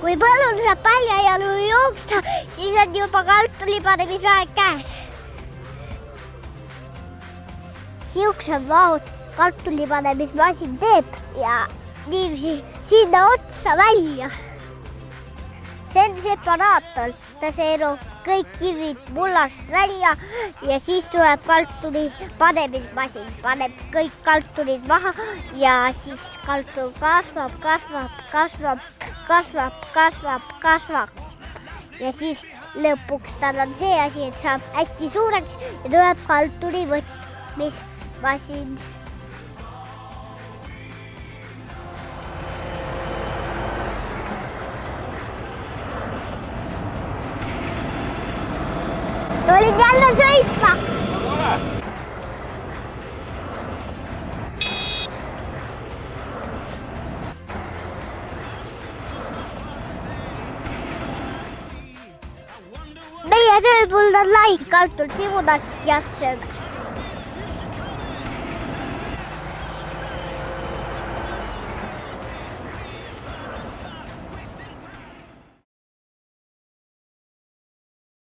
Kui põllul saab paljajalu jooksta, siis on juba kartuli panemisaeg käes. Siukse maud kartuli panemismasin teeb ja niiviisi sinna otsa välja. See on separaator, ta seerub kõik kivid mullast välja ja siis tuleb kartuli panemismasin, paneb kõik kartulid maha ja siis kartul kasvab ja siis lõpuks tal on see asi, et saab hästi suureks ja tuleb kartuli võtmismasin. Tulin jälle sõitma. Meie tööpõld on lai kartul simudasid ja sööme.